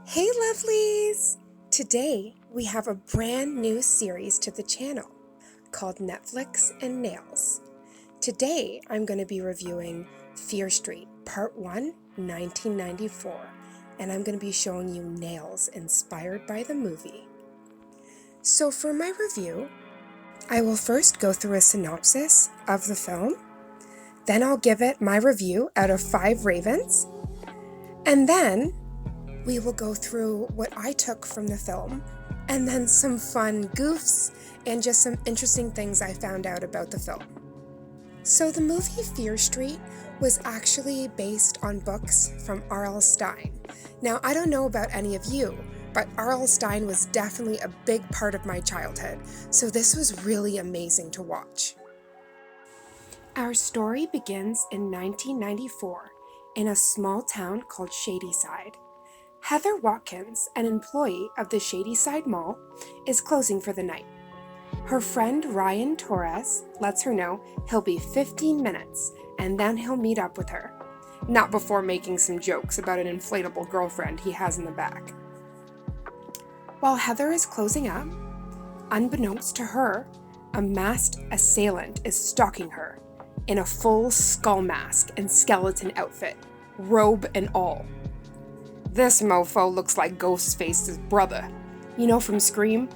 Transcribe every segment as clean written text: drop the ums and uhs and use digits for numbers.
Hey lovelies! Today we have a brand new series to the channel called Netflix and Nails. Today I'm going to be reviewing Fear Street Part 1, 1994, and I'm going to be showing you nails inspired by the movie. So for my review, I will first go through a synopsis of the film, then I'll give it my review out of 5 ravens, and then we will go through what I took from the film, and then some fun goofs and just some interesting things I found out about the film. So the movie Fear Street was actually based on books from R.L. Stine. Now, I don't know about any of you, but R.L. Stine was definitely a big part of my childhood, so this was really amazing to watch. Our story begins in 1994 in a small town called Shadyside. Heather Watkins, an employee of the Shadyside Mall, is closing for the night. Her friend Ryan Torres lets her know he'll be 15 minutes and then he'll meet up with her, not before making some jokes about an inflatable girlfriend he has in the back. While Heather is closing up, unbeknownst to her, a masked assailant is stalking her in a full skull mask and skeleton outfit, robe and all. This mofo looks like Ghostface's brother. You know, from Scream?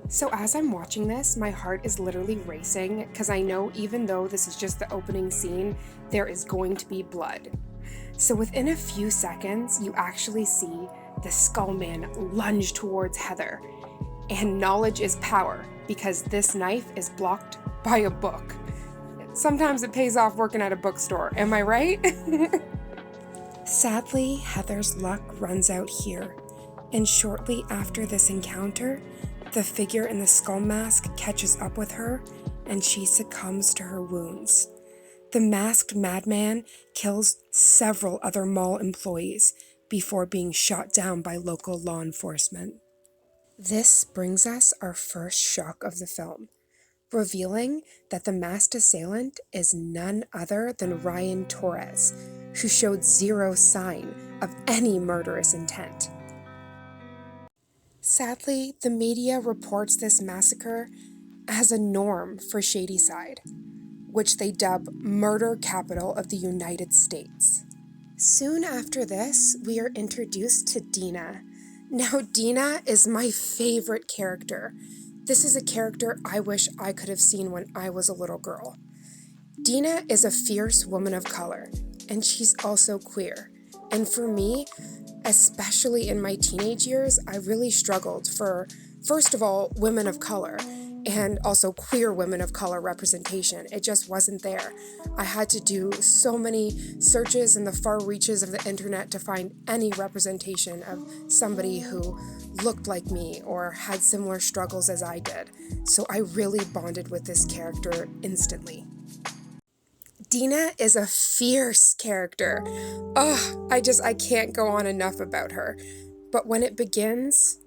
So as I'm watching this, my heart is literally racing because I know even though this is just the opening scene, there is going to be blood. So within a few seconds, you actually see the Skullman lunge towards Heather. And knowledge is power because this knife is blocked by a book. Sometimes it pays off working at a bookstore, am I right? Sadly, Heather's luck runs out here, and shortly after this encounter, the figure in the skull mask catches up with her, and she succumbs to her wounds. The masked madman kills several other mall employees before being shot down by local law enforcement. This brings us our first shock of the film, revealing that the masked assailant is none other than Ryan Torres, who showed zero sign of any murderous intent. Sadly, the media reports this massacre as a norm for Shadyside, which they dub murder capital of the United States. Soon after this, we are introduced to Dina. Now, Dina is my favorite character. This is a character I wish I could have seen when I was a little girl. Dina is a fierce woman of color, and she's also queer. And for me, especially in my teenage years, I really struggled for, first of all, women of color, and also queer women of color representation. It just wasn't there. I had to do so many searches in the far reaches of the internet to find any representation of somebody who looked like me or had similar struggles as I did. So I really bonded with this character instantly. Dina is a fierce character. I can't go on enough about her. But when it begins,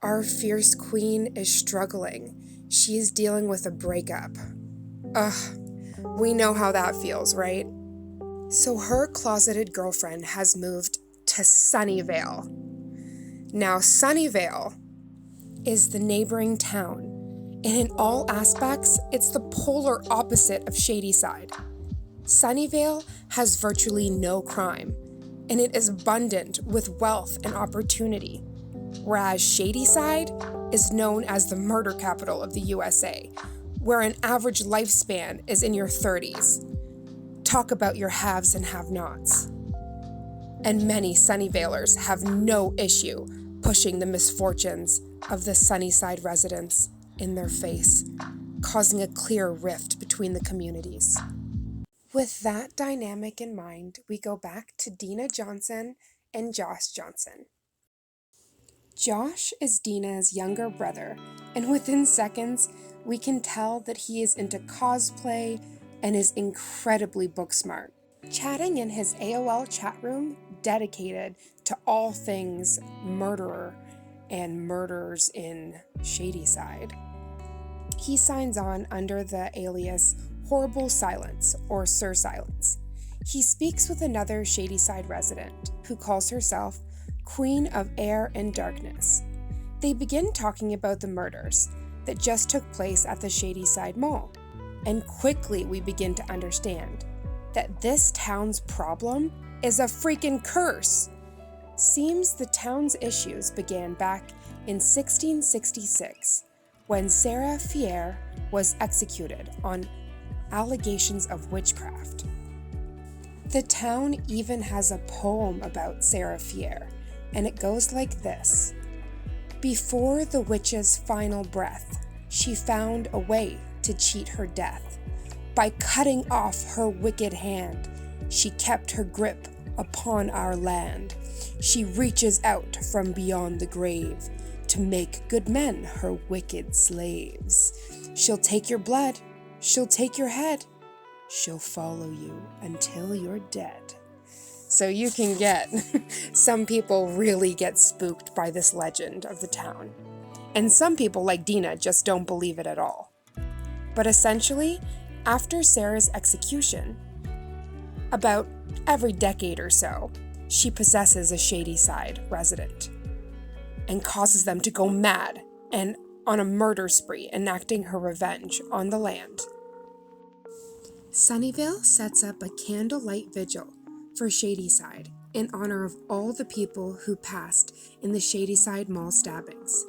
our fierce queen is struggling. She is dealing with a breakup. We know how that feels, right? So her closeted girlfriend has moved to Sunnyvale. Now, Sunnyvale is the neighboring town, and in all aspects, it's the polar opposite of Shadyside. Sunnyvale has virtually no crime, and it is abundant with wealth and opportunity, whereas Shadyside is known as the murder capital of the USA, where an average lifespan is in your 30s. Talk about your haves and have-nots. And many Sunnyvalers have no issue pushing the misfortunes of the Sunnyside residents in their face, causing a clear rift between the communities. With that dynamic in mind, we go back to Dina Johnson and Josh Johnson. Josh is Dina's younger brother, and within seconds, we can tell that he is into cosplay and is incredibly book smart. Chatting in his AOL chat room dedicated to all things murderer and murders in Shadyside, he signs on under the alias Horrible Silence, or Sir Silence. He speaks with another Shadyside resident who calls herself Queen of Air and Darkness. They begin talking about the murders that just took place at the Shadyside Mall, and quickly we begin to understand that this town's problem is a freaking curse. Seems the town's issues began back in 1666 when Sarah Fier was executed on allegations of witchcraft. The town even has a poem about Sarah Fier, and it goes like this. Before the witch's final breath, she found a way to cheat her death. By cutting off her wicked hand, she kept her grip upon our land. She reaches out from beyond the grave to make good men her wicked slaves. She'll take your blood, she'll take your head, she'll follow you until you're dead. So you can get, some people really get spooked by this legend of the town. And some people, like Dina, just don't believe it at all. But essentially, after Sarah's execution, about every decade or so, she possesses a Shadyside resident and causes them to go mad and on a murder spree, enacting her revenge on the land. Sunnyvale sets up a candlelight vigil for Shadyside in honor of all the people who passed in the Shadyside Mall stabbings.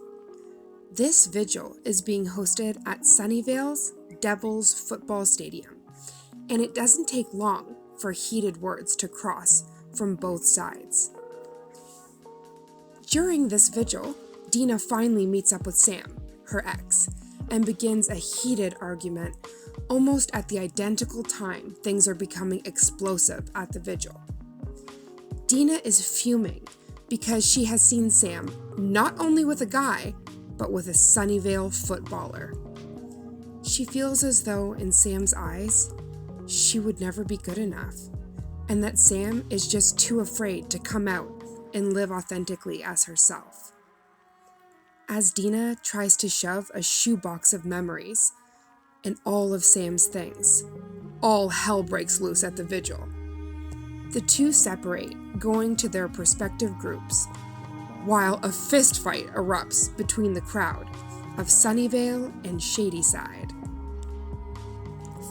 This vigil is being hosted at Sunnyvale's Devils Football Stadium, and it doesn't take long for heated words to cross from both sides. During this vigil, Dina finally meets up with Sam, her ex, and begins a heated argument almost at the identical time things are becoming explosive at the vigil. Dina is fuming because she has seen Sam not only with a guy, but with a Sunnyvale footballer. She feels as though in Sam's eyes, she would never be good enough, and that Sam is just too afraid to come out and live authentically as herself. As Dina tries to shove a shoebox of memories and all of Sam's things, all hell breaks loose at the vigil. The two separate, going to their respective groups, while a fist fight erupts between the crowd of Sunnyvale and Shadyside.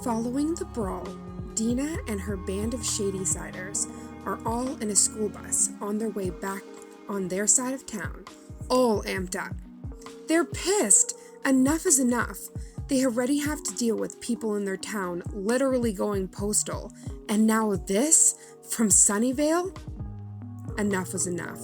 Following the brawl, Dina and her band of Shadysiders are all in a school bus on their way back on their side of town, all amped up. They're pissed. Enough is enough. They already have to deal with people in their town literally going postal, and now this from Sunnyvale? Enough was enough.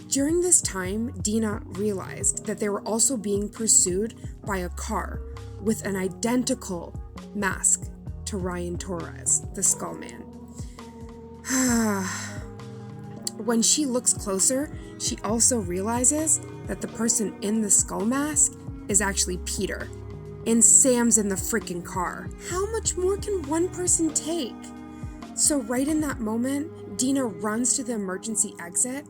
During this time, Dina realized that they were also being pursued by a car with an identical mask to Ryan Torres, the Skullman. When she looks closer, she also realizes that the person in the skull mask is actually Peter, and Sam's in the freaking car. How much more can one person take? So right in that moment, Dina runs to the emergency exit,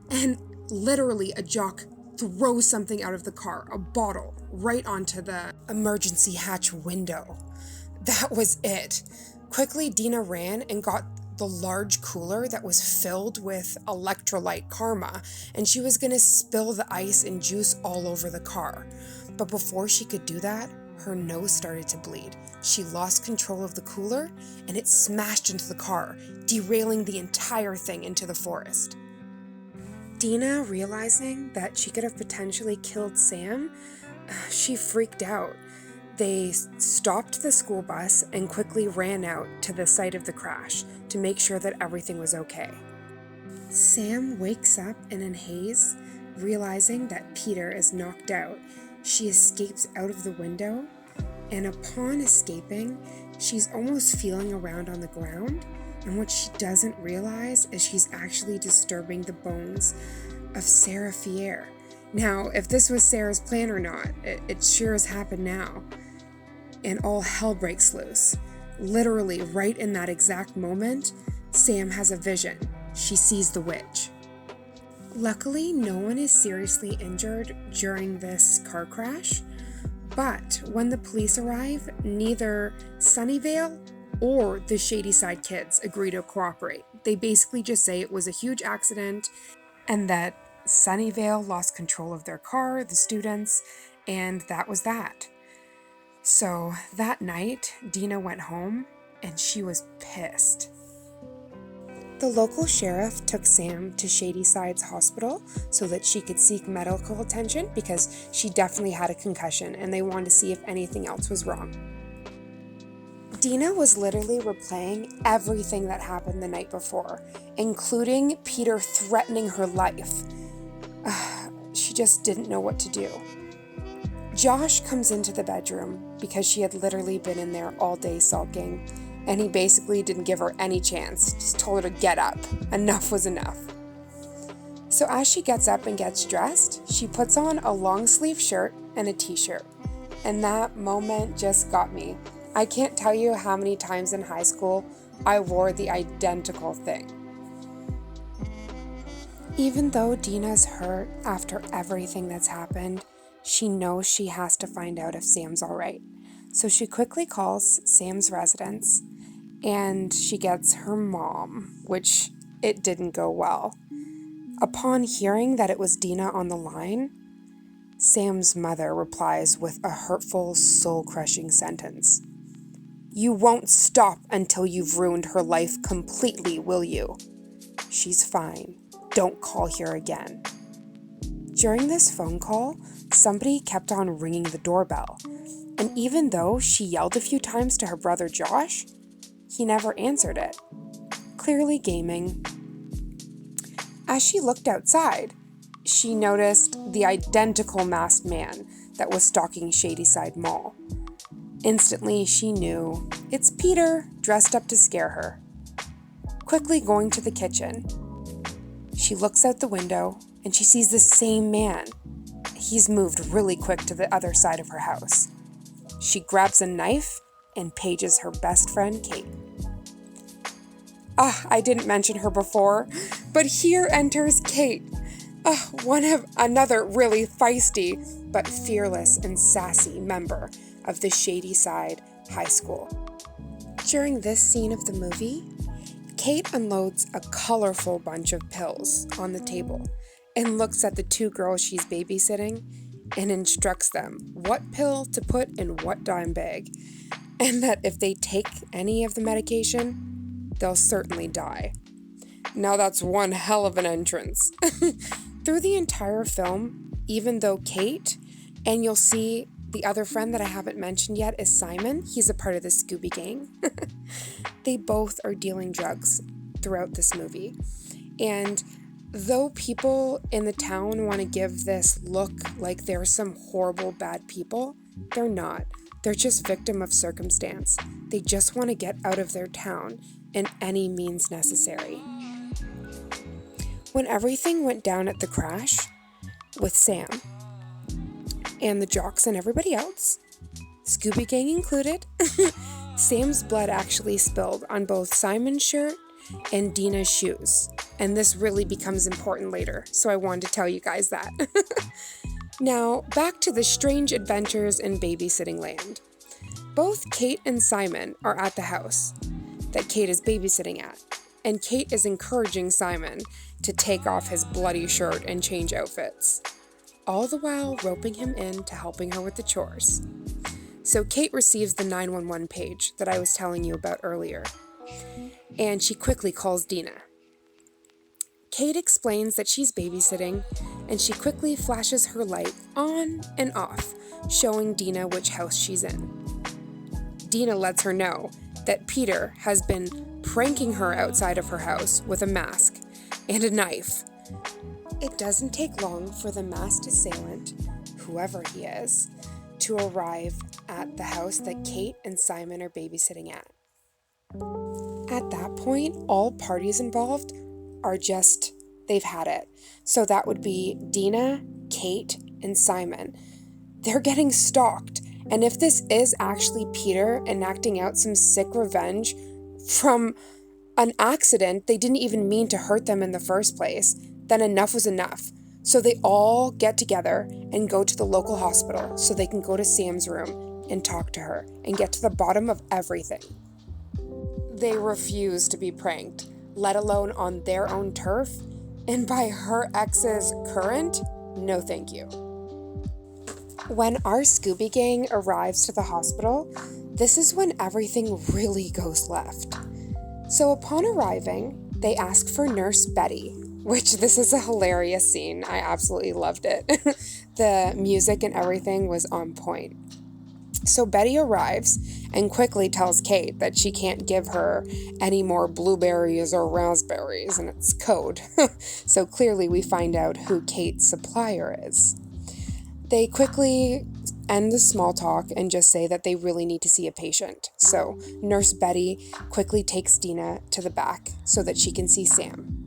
and literally a jock throws something out of the car, a bottle, right onto the emergency hatch window. That was it. Quickly, Dina ran and got the large cooler that was filled with electrolyte karma, and she was gonna spill the ice and juice all over the car. But before she could do that, her nose started to bleed. She lost control of the cooler, and it smashed into the car, derailing the entire thing into the forest. Dina, realizing that she could have potentially killed Sam, she freaked out. They stopped the school bus and quickly ran out to the site of the crash to make sure that everything was okay. Sam wakes up in a haze, realizing that Peter is knocked out. She escapes out of the window, and upon escaping, she's almost feeling around on the ground, and what she doesn't realize is she's actually disturbing the bones of Sarah Fier. Now, if this was Sarah's plan or not, it sure has happened now. And all hell breaks loose. Literally, right in that exact moment, Sam has a vision. She sees the witch. Luckily, no one is seriously injured during this car crash, but when the police arrive, neither Sunnyvale or the Shadyside kids agree to cooperate. They basically just say it was a huge accident and that Sunnyvale lost control of their car, the students, and that was that. So that night, Dina went home and she was pissed. The local sheriff took Sam to Shadyside's hospital so that she could seek medical attention because she definitely had a concussion and they wanted to see if anything else was wrong. Dina was literally replaying everything that happened the night before, including Peter threatening her life. She just didn't know what to do. Josh comes into the bedroom because she had literally been in there all day sulking, and he basically didn't give her any chance, just told her to get up. Enough was enough. So as she gets up and gets dressed, she puts on a long sleeve shirt and a t-shirt, and that moment just got me. I can't tell you how many times in high school I wore the identical thing. Even though Dina's hurt after everything that's happened, she knows she has to find out if Sam's all right. So she quickly calls Sam's residence and she gets her mom, which it didn't go well. Upon hearing that it was Dina on the line, Sam's mother replies with a hurtful, soul-crushing sentence. "You won't stop until you've ruined her life completely, will you? She's fine. Don't call here again." During this phone call, somebody kept on ringing the doorbell, and even though she yelled a few times to her brother Josh, he never answered it, clearly gaming. As she looked outside, she noticed the identical masked man that was stalking Shadyside Mall. Instantly, she knew it's Peter dressed up to scare her. Quickly going to the kitchen, she looks out the window and she sees the same man. He's moved really quick to the other side of her house. She grabs a knife and pages her best friend, Kate. I didn't mention her before, but here enters Kate. Another really feisty but fearless and sassy member of the Shadyside High School. During this scene of the movie, Kate unloads a colorful bunch of pills on the table and looks at the two girls she's babysitting and instructs them what pill to put in what dime bag, and that if they take any of the medication, they'll certainly die. Now that's one hell of an entrance. Through the entire film, even though Kate, and you'll see the other friend that I haven't mentioned yet is Simon. He's a part of the Scooby Gang. They both are dealing drugs throughout this movie. And though people in the town want to give this look like they're some horrible bad people, they're not. They're just victim of circumstance. They just want to get out of their town in any means necessary. When everything went down at the crash with Sam and the jocks and everybody else, Scooby Gang included, Sam's blood actually spilled on both Simon's shirt and Dina's shoes. And this really becomes important later, so I wanted to tell you guys that. Now, back to the strange adventures in babysitting land. Both Kate and Simon are at the house that Kate is babysitting at, and Kate is encouraging Simon to take off his bloody shirt and change outfits, all the while roping him into helping her with the chores. So Kate receives the 911 page that I was telling you about earlier, and she quickly calls Dina. Kate explains that she's babysitting, and she quickly flashes her light on and off, showing Dina which house she's in. Dina lets her know that Peter has been pranking her outside of her house with a mask and a knife. It doesn't take long for the masked assailant, whoever he is, to arrive at the house that Kate and Simon are babysitting at. At that point, all parties involved are they've had it. So that would be Dina, Kate, and Simon. They're getting stalked. And if this is actually Peter enacting out some sick revenge from an accident they didn't even mean to hurt them in the first place, then enough was enough. So they all get together and go to the local hospital so they can go to Sam's room and talk to her and get to the bottom of everything. They refuse to be pranked, let alone on their own turf, and by her ex's current? No thank you. When our Scooby Gang arrives to the hospital, this is when everything really goes left. So upon arriving, they ask for Nurse Betty, which this is a hilarious scene. I absolutely loved it. The music and everything was on point. So Betty arrives and quickly tells Kate that she can't give her any more blueberries or raspberries, and it's code. So clearly we find out who Kate's supplier is. They quickly end the small talk and just say that they really need to see a patient. So Nurse Betty quickly takes Dina to the back so that she can see Sam.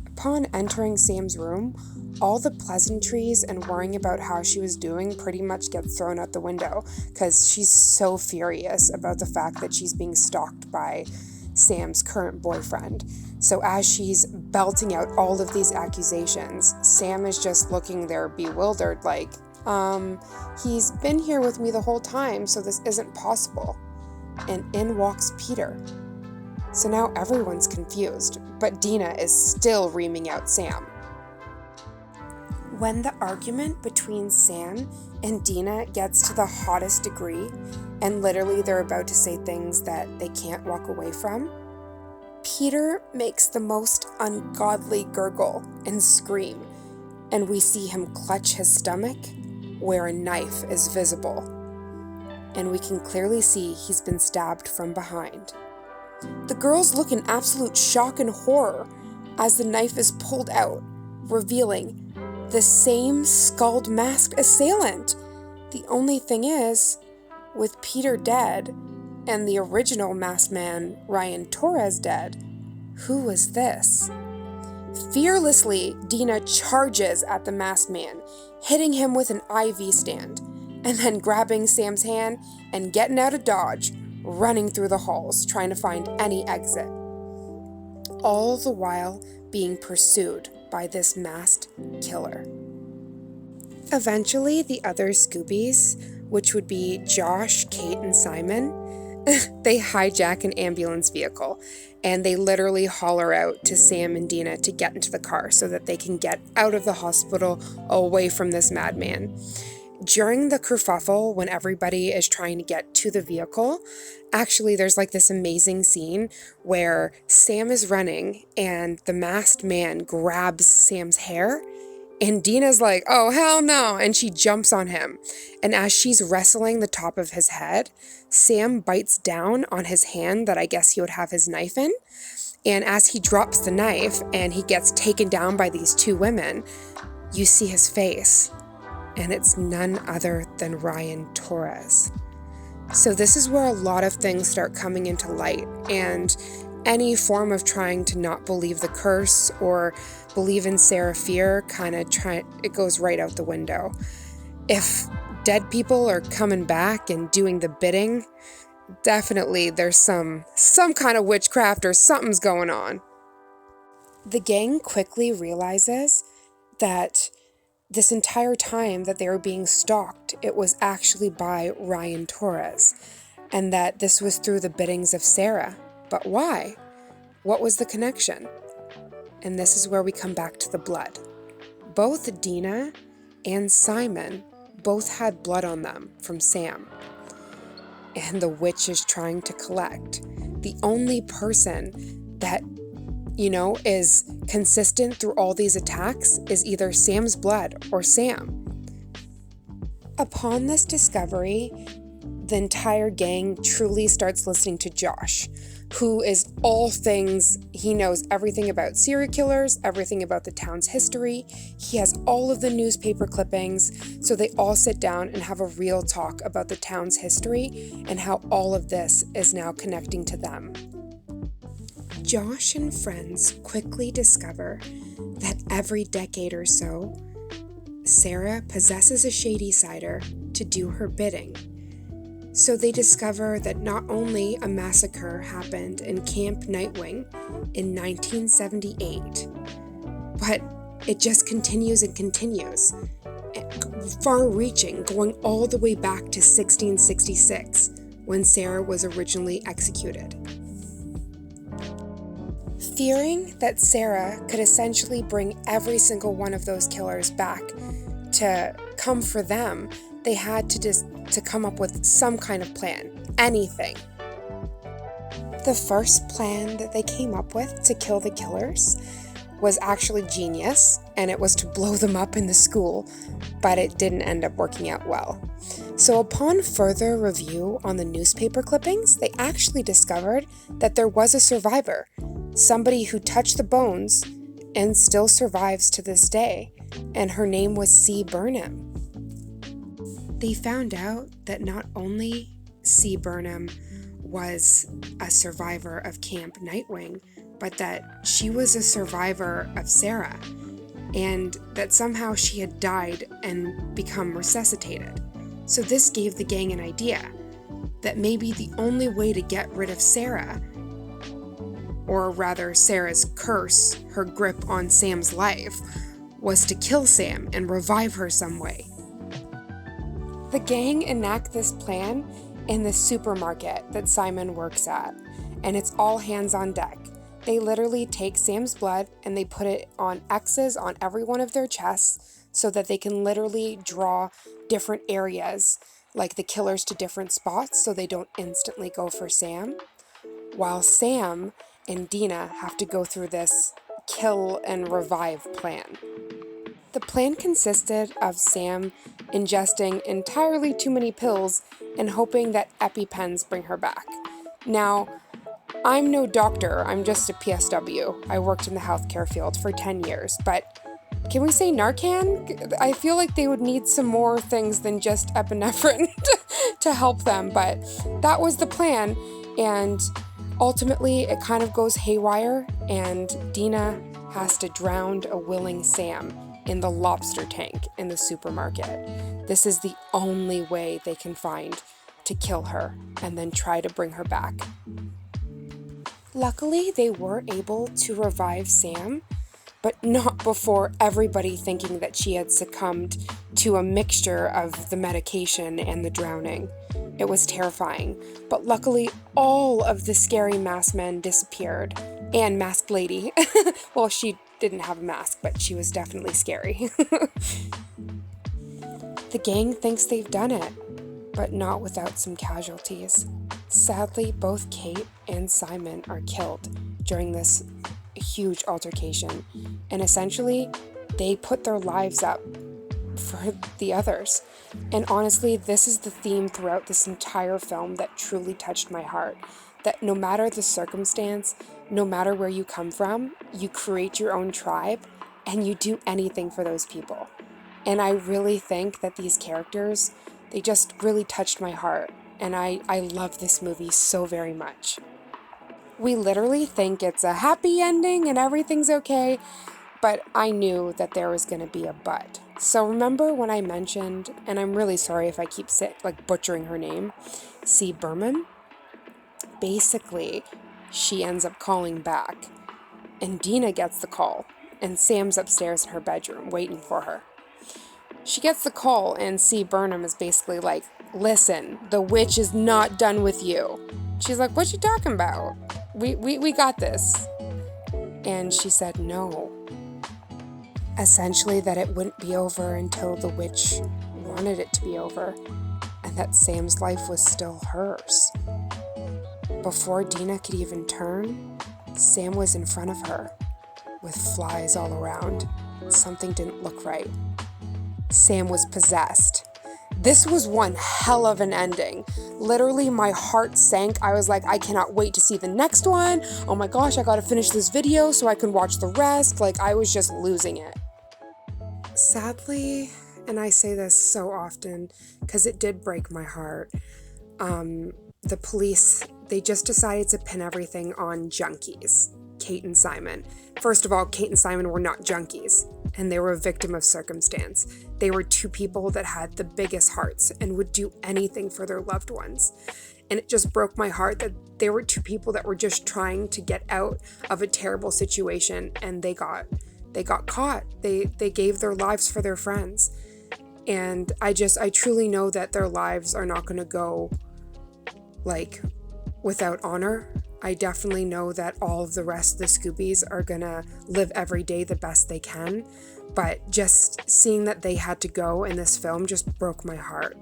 Upon entering Sam's room, all the pleasantries and worrying about how she was doing pretty much gets thrown out the window because she's so furious about the fact that she's being stalked by Sam's current boyfriend. So as she's belting out all of these accusations, Sam is just looking there bewildered like, he's been here with me the whole time, so this isn't possible. And in walks Peter. So now everyone's confused, but Dina is still reaming out Sam. When the argument between Sam and Dina gets to the hottest degree, and literally they're about to say things that they can't walk away from, Peter makes the most ungodly gurgle and scream, and we see him clutch his stomach where a knife is visible. And we can clearly see he's been stabbed from behind. The girls look in absolute shock and horror as the knife is pulled out, revealing the same skulled masked assailant. The only thing is, with Peter dead and the original masked man, Ryan Torres, dead, who was this? Fearlessly, Dina charges at the masked man, hitting him with an IV stand, and then grabbing Sam's hand and getting out of Dodge, running through the halls, trying to find any exit. All the while being pursued by this masked killer. Eventually, the other Scoobies, which would be Josh, Kate, and Simon, they hijack an ambulance vehicle, and they literally holler out to Sam and Dina to get into the car so that they can get out of the hospital away from this madman. During the kerfuffle, when everybody is trying to get to the vehicle, actually there's like this amazing scene where Sam is running and the masked man grabs Sam's hair, and Dina's like, oh, hell no, and she jumps on him. And as she's wrestling the top of his head, Sam bites down on his hand that I guess he would have his knife in. And as he drops the knife and he gets taken down by these two women, you see his face. And it's none other than Ryan Torres. So this is where a lot of things start coming into light, and any form of trying to not believe the curse or believe in Sarah Fear it goes right out the window. If dead people are coming back and doing the bidding, definitely there's some kind of witchcraft or something's going on. The gang quickly realizes that this entire time that they were being stalked, it was actually by Ryan Torres, and that this was through the biddings of Sarah. But why? What was the connection? And this is where we come back to the blood. Both Dina and Simon both had blood on them from Sam. And the witch is trying to collect. The only person that is consistent through all these attacks is either Sam's blood or Sam. Upon this discovery, the entire gang truly starts listening to Josh, who is all things. He knows everything about serial killers, everything about the town's history. He has all of the newspaper clippings, so they all sit down and have a real talk about the town's history and how all of this is now connecting to them. Josh and friends quickly discover that every decade or so, Sarah possesses a shady cider to do her bidding. So they discover that not only a massacre happened in Camp Nightwing in 1978, but it just continues and continues, far-reaching, going all the way back to 1666, when Sarah was originally executed. Fearing that Sarah could essentially bring every single one of those killers back to come for them, they had to come up with some kind of plan, anything. The first plan that they came up with to kill the killers was actually genius, and it was to blow them up in the school, but it didn't end up working out well. So upon further review on the newspaper clippings, they actually discovered that there was a survivor, somebody who touched the bones and still survives to this day, and her name was C. Burnham. They found out that not only C. Burnham was a survivor of Camp Nightwing, but that she was a survivor of Sarah, and that somehow she had died and become resuscitated. So this gave the gang an idea that maybe the only way to get rid of Sarah, or rather Sarah's curse, her grip on Sam's life, was to kill Sam and revive her some way. The gang enact this plan in the supermarket that Simon works at, and it's all hands on deck. They literally take Sam's blood and they put it on X's on every one of their chests so that they can literally draw different areas, like the killers to different spots, so they don't instantly go for Sam, while Sam and Dina have to go through this kill and revive plan. The plan consisted of Sam ingesting entirely too many pills and hoping that EpiPens bring her back. Now, I'm no doctor, I'm just a PSW. I worked in the healthcare field for 10 years, but can we say Narcan? I feel like they would need some more things than just epinephrine to help them, but that was the plan, and ultimately it kind of goes haywire, and Dina has to drown a willing Sam in the lobster tank in the supermarket. This is the only way they can find to kill her and then try to bring her back. Luckily, they were able to revive Sam, but not before everybody thinking that she had succumbed to a mixture of the medication and the drowning. It was terrifying, but luckily all of the scary masked men disappeared, and masked lady. Well, she didn't have a mask, but she was definitely scary. The gang thinks they've done it, but not without some casualties. Sadly, both Kate and Simon are killed during this huge altercation, and essentially, they put their lives up for the others. And honestly, this is the theme throughout this entire film that truly touched my heart. That no matter the circumstance, no matter where you come from, you create your own tribe and you do anything for those people. And I really think that these characters, they just really touched my heart. And I love this movie so very much. We literally think it's a happy ending and everything's okay, but I knew that there was going to be a but. So remember when I mentioned, and I'm really sorry if I keep butchering her name, C. Burnham? Basically, she ends up calling back, and Dina gets the call, and Sam's upstairs in her bedroom waiting for her. She gets the call, and C. Burnham is basically like, listen, the witch is not done with you. She's like, what you talking about? We got this. And she said no. Essentially that it wouldn't be over until the witch wanted it to be over, and that Sam's life was still hers. Before Dina could even turn, Sam was in front of her, with flies all around. Something didn't look right. Sam was possessed. This was one hell of an ending. Literally, my heart sank. I was like, I cannot wait to see the next one. Oh my gosh, I gotta finish this video so I can watch the rest. I was just losing it. Sadly, and I say this so often because it did break my heart, the police, they just decided to pin everything on junkies, Kate and Simon. First of all, Kate and Simon were not junkies, and they were a victim of circumstance. They were two people that had the biggest hearts and would do anything for their loved ones. And it just broke my heart that they were two people that were just trying to get out of a terrible situation, and they got caught. They gave their lives for their friends. And I truly know that their lives are not going to go like, without honor. I definitely know that all of the rest of the Scoobies are gonna live every day the best they can, but just seeing that they had to go in this film just broke my heart.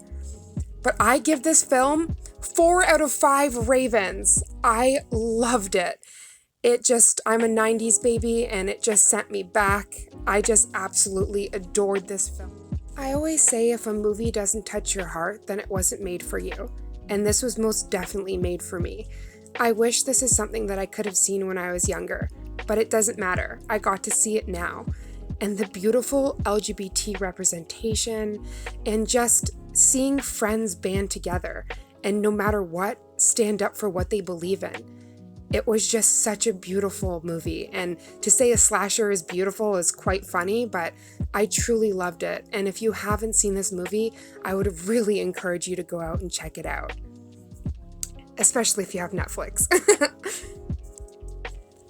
But I give this film 4 out of 5 ravens. I loved it. I'm a 90s baby, and it just sent me back. I just absolutely adored this film. I always say if a movie doesn't touch your heart, then it wasn't made for you. And this was most definitely made for me. I wish this is something that I could have seen when I was younger, but it doesn't matter. I got to see it now. And the beautiful LGBT representation, and just seeing friends band together, and no matter what, stand up for what they believe in. It was just such a beautiful movie, and to say a slasher is beautiful is quite funny, but I truly loved it. And if you haven't seen this movie, I would really encourage you to go out and check it out. Especially if you have Netflix.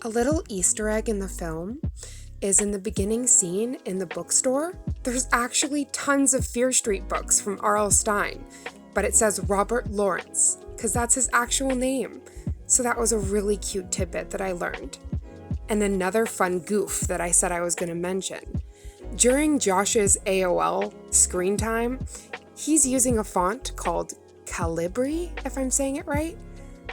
A little Easter egg in the film is in the beginning scene in the bookstore. There's actually tons of Fear Street books from R.L. Stine, but it says Robert Lawrence, because that's his actual name. So that was a really cute tidbit that I learned. And another fun goof that I said I was going to mention. During Josh's AOL screen time, he's using a font called Calibri, if I'm saying it right.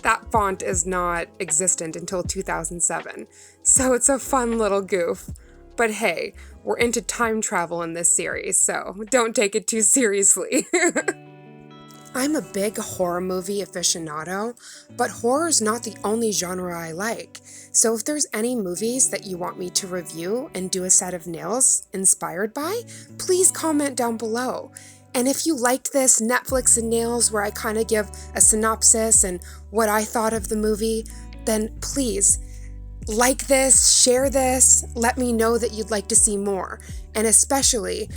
That font is not existent until 2007, so it's a fun little goof. But hey, we're into time travel in this series, so don't take it too seriously. I'm a big horror movie aficionado, but horror is not the only genre I like. So if there's any movies that you want me to review and do a set of nails inspired by, please comment down below. And if you liked this Netflix and Nails where I kind of give a synopsis and what I thought of the movie, then please like this, share this, let me know that you'd like to see more. And especially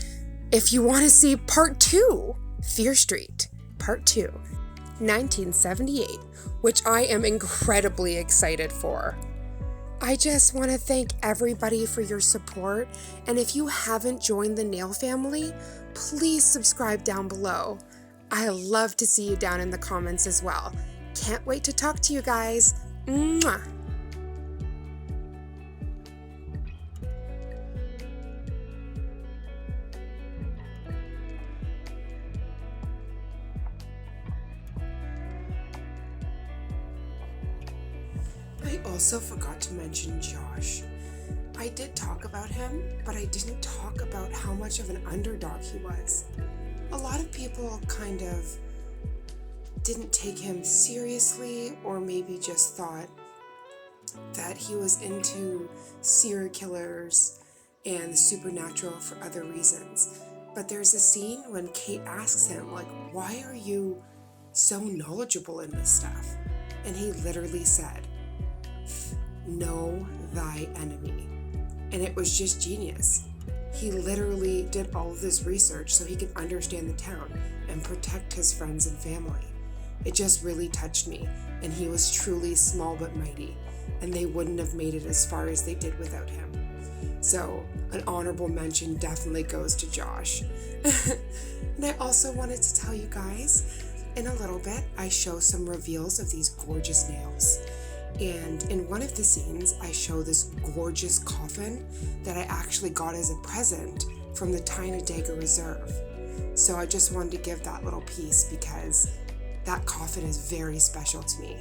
if you want to see part 2, Fear Street, part 2, 1978, which I am incredibly excited for. I just want to thank everybody for your support, and if you haven't joined the Nail family, please subscribe down below. I love to see you down in the comments as well. Can't wait to talk to you guys. Mwah! I also forgot to mention Josh. I did talk about him, but I didn't talk about how much of an underdog he was. A lot of people kind of didn't take him seriously, or maybe just thought that he was into serial killers and the supernatural for other reasons. But there's a scene when Kate asks him, like, why are you so knowledgeable in this stuff? And he literally said, know thy enemy. And it was just genius. He literally did all of this research so he could understand the town and protect his friends and family. It just really touched me, and he was truly small but mighty, and they wouldn't have made it as far as they did without him. So an honorable mention definitely goes to Josh. And I also wanted to tell you guys, in a little bit, I show some reveals of these gorgeous nails. And in one of the scenes, I show this gorgeous coffin that I actually got as a present from the Tynedega Reserve. So I just wanted to give that little piece because that coffin is very special to me.